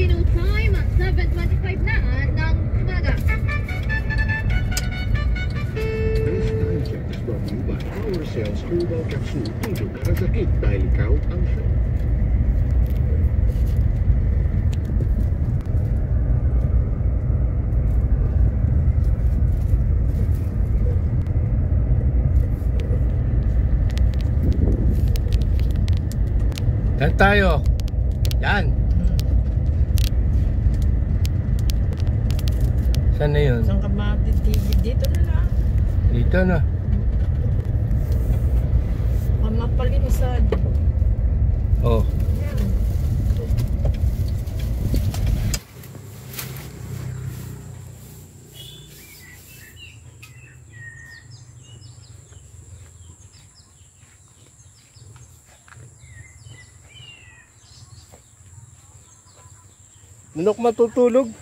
Filipino time, 7:25 na ng umaga. This time check is brought to you by Power Cells Herbal Capsule. Tutok ka sa sakit dahil ikaw ang show. Yan tayo. Yan. Saan na yun? Saan ka matitigil? Dito na lang. Dito na. Mapalinisad. Oh. Yan. Manok matutulog.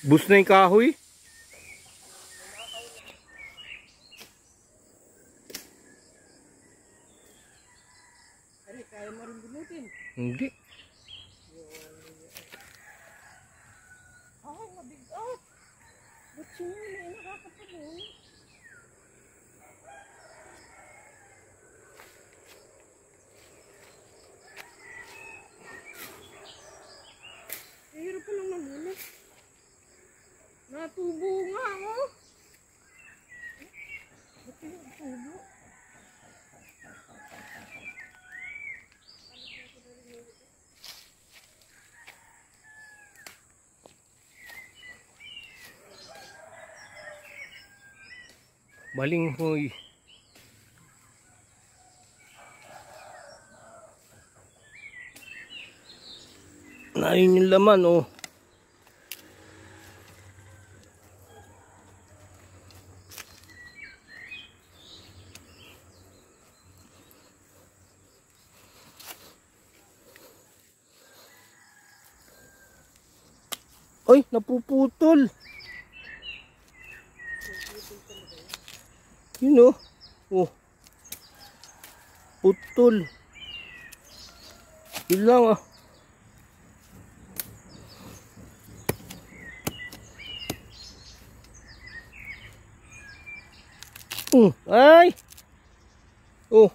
Bus na yung kahoy. Ari, kaya mo rin bunutin. Hindi. Ay, mabigat. Ba't yun yun? Ay, nakakapagod. Hirap pa lang namunas. Natubo nga, oh. Ba't yung natubo? Balinghoy. Ayun yung laman, oh. Ay, napuputol. Yun, oh. Oh. Putol. Yun lang, ah. Ay! Oh.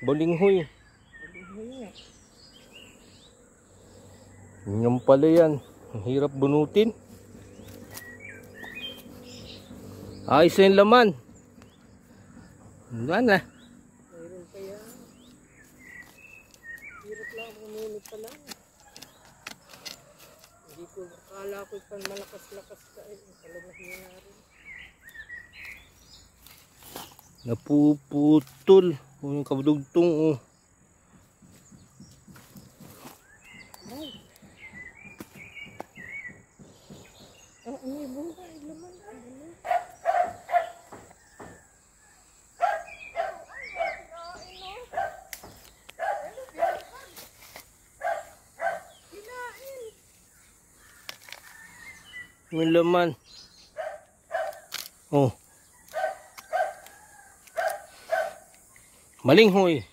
Balinghoy. Yan pala yan. Ang hirap bunutin. Ayos na yung laman. Wala na. Mayroon pa yan. Hirap lang, kumunod pa lang. Hindi ko, akala ko pang malakas-lakas ka. Talagang nangyari. Napuputol. Oh, yung kabudugtong oh. May bunga, laman. May laman. Oh. Malinghoy.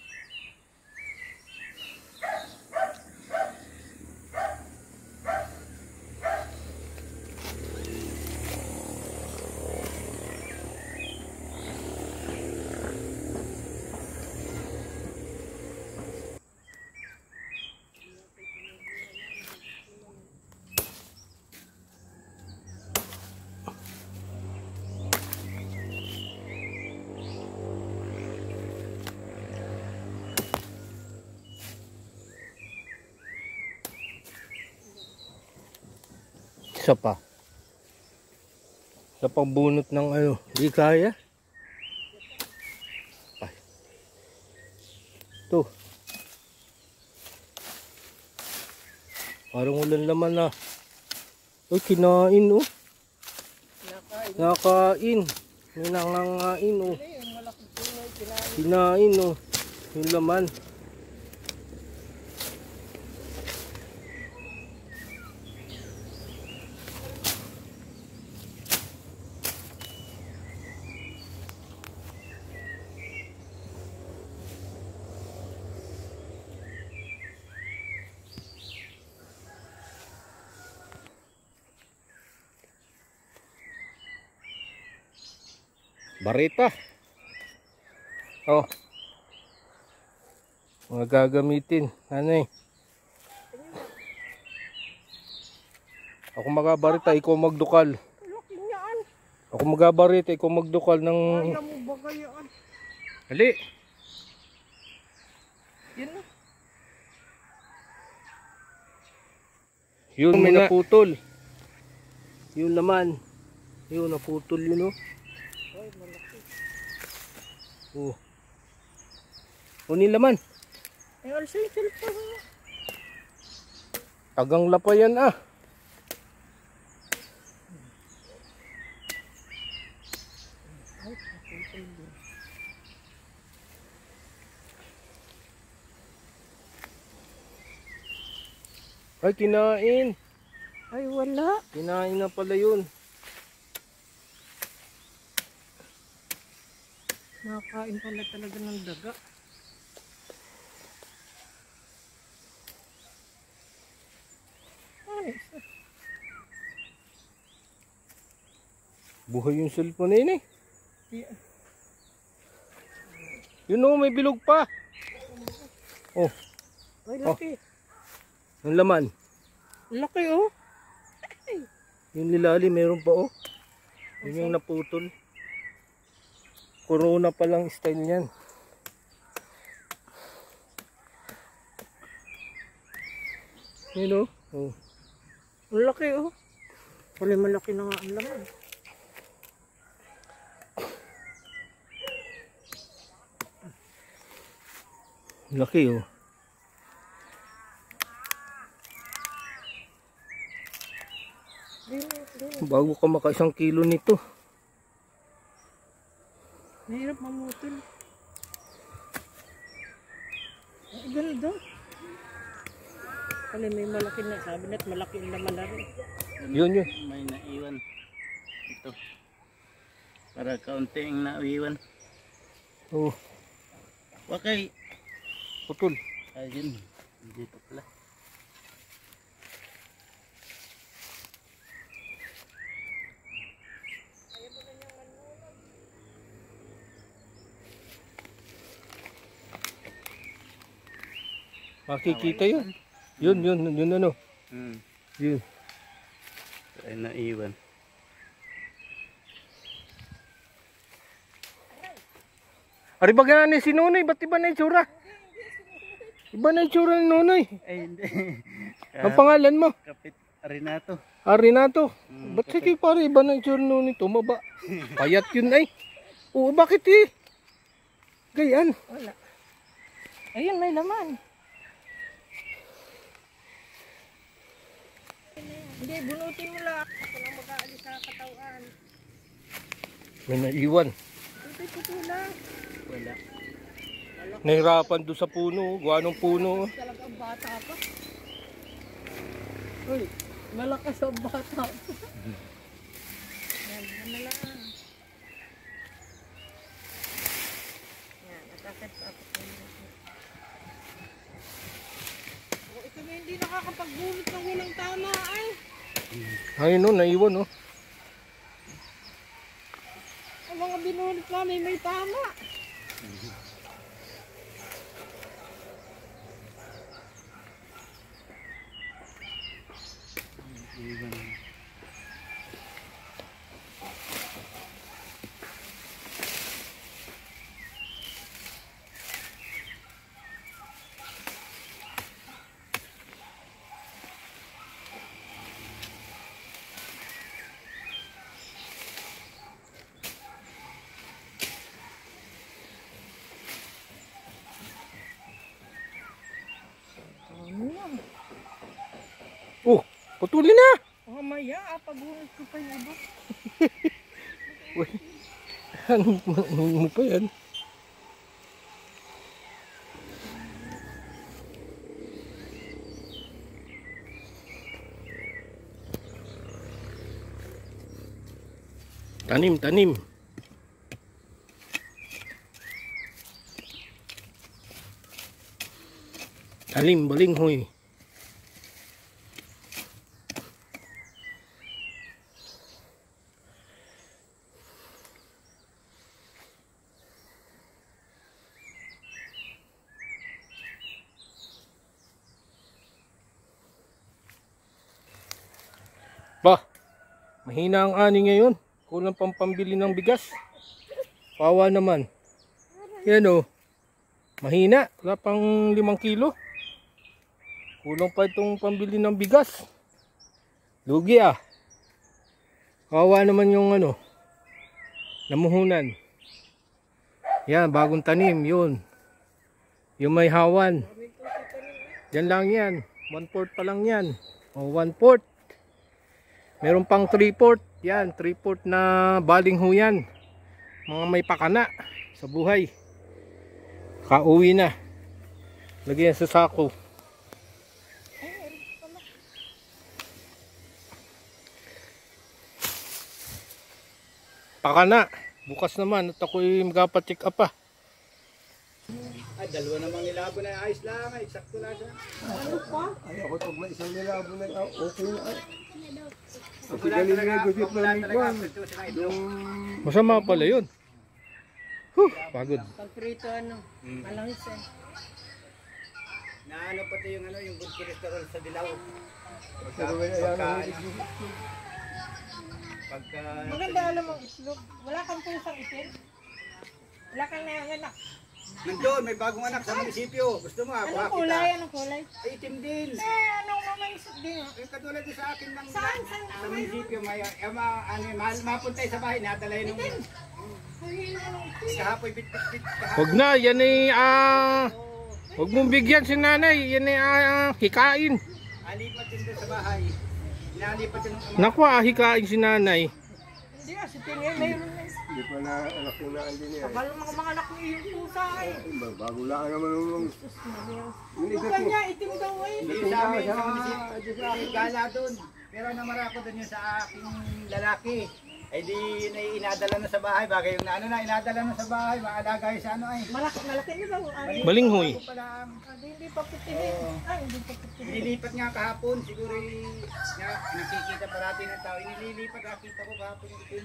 Isa pa. Sa pagbunot ng ano, di kaya. Ay. Ito. Parang ulan laman na. Ay, kinain oh. Nakain. May nangangain oh. Kinain oh. Yung laman. Barita. Oh. Mga gagamitin. Ano eh. Ako magabarita, ikaw magdukal. Laki niyan. Ako magabarita, ikaw magdukal ng... Alam mo ba kayaan? Hali. Yun na. Yun, may naputol. Yun naman. Yun, naputol yun oh. Ay, malaki. Oh. Kunin laman. Ay, alsa yung cellphone mo. Tagang lapa yan ah. Ay, kinain. Ay, wala. Kinain na pala yun. Nakakain pala talaga ng daga. Ay, Buhay yung cellphone na yun eh. yeah. Yun oh, may bilog pa. Oh, Ay, laki. yung laman. Laki oh. Yung lilalim, meron pa oh. Yun yung naputol. Corona pa lang style niyan. Yun oh. Oh. Ang laki oh. Pala malaki na nga ang laman. Laki oh. Bago ka maka 1 kilo nito. Mahirap mamutol. Ay, ganda. Pala may malaki na. Sabi na't malaki ang laman na rin. Yun yun. May naiwan ito para kaunti ang naiwan. Oh, Wakay putol. ayun dito pala. Makikita yun. Yun ano. Yun. Ay naiwan. Ari ba ganun si Nonoy? Ba't iba na itsura? Iba na itsura ni Nonoy. Ay hindi. Ang pangalan mo? Kapit Arinato. Arinato. Ba't sige pare, iba na itsura ni Nonoy? Tumaba. Payat yun ay. Oo, bakit eh? Gayan. Wala. Ayun, may laman. Hindi, bunutin mo lang. Ako lang mag-aalis sa katawan. May naiwan. Ito lang. Wala. Nahirapan doon sa puno. Gawa ng puno. Talagang bata pa. Uy, malakas ang bata. Yan, yan na lang. Yan, nakaset up. Oh, ito na hindi nakakapagbunot ng walang tama ay. Ayun no, naiwan no. Ang mga binunot namin may tama. Iwan. Oh, putulin na. Mamaya, pagbunot ko pa yung iba. Uy, ano mo pa yan? Tanim, tanim. Talim, balinghoy. Bah, mahina ang ani ngayon. Kulang pang pambili ng bigas. Pawa naman. Yan o. Mahina. Wala pang 5 kilo. Kulang pa itong pambili ng bigas. Lugi ah. Pawa naman yung ano. Namuhunan. Yan, bagong tanim. Yun. Yung may hawan. Yan lang yan. 1/4 pa lang yan. O 1/4. Meron pang 3/4. Yan, 3/4 na balingho yan. Mga may pakana sa buhay. Kauwi na. Lagyan sa sako. Pakana. Bukas naman at ako'y magpacheck up pa. Ay, dalawa namang nilabo na ayos lang. Ay, sakto lang siya. Ay, ako pag may isang nilabo na okay na. Kasi Wala galing talaga, na gusip wala ng talaga. iguan. Pwede sa itlog. Masama pala yun. Pagod. Pagprito ano, malangis eh. Na ano pati yung ano, yung good cholesterol sa dilaw. Pero may ayan, Pagka... Maganda alam mo itlog. Wala kang pusang itin. Wala kang nanganak. Nandun, may bagong anak sa munisipyo. Gusto mo, Anong kuha kulay? kita. Anong kulay? Ay, itim din. Anong naman din? Yung katulad din sa akin ng Saan? Saan? sa munisipyo, may mapuntay sa bahay, nadala yun nung kahapoy bit-bit-bit. Huwag na, yan ay huwag mong bigyan si nanay. Yan ay hikain. Alipat din doon sa bahay. Inalipat din ng Naku, hikain si nanay. Hindi ah, si Tingay mayroon na. Hindi pa na anak ko na andin niya. Kapal mga anak ni yung pusa eh. Bago lang naman yung Bukan niya, itim daw eh. Yung sa amin, sa munisipyo, gala doon. Pero namarako doon yun sa aking lalaki. Ay di inadala na sa bahay. Bagay yung ano na, inadala na sa bahay. Makalagay sa ano ay. Malaki na daw. Ay, Balinghoy. Ako pala ang hindi pa putinin. Ay, hindi pa putinin. nililipat nga kahapon. Siguro nakikita parati ng tao. Inililipat, nakita ko kahapon yung itim.